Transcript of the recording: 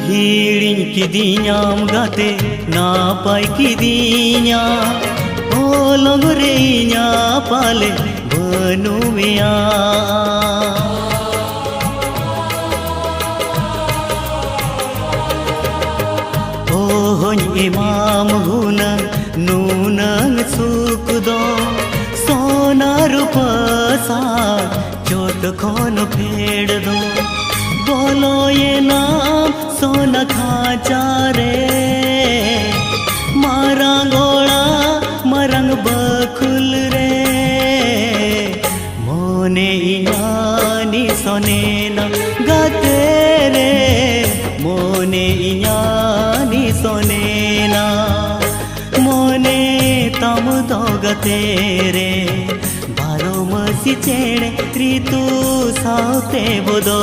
हिड़िñ किदियाम गाते नापाय किदिया ओलंग रे इñा पाले बनुमिया ओहñ इमाम हुनंग नूनंग सुख दो सोना रूपा सा चोट खोन फेड़ दो बोलो ये नाम सोना खाचा रे मारा गोड़ा मरंग बखुल रे मोने इनानी सोने न गाते रे मोने इनानी सोने ना मोने तम दो गते रे बारो मसी चेड़े ऋतु सावते बोदो।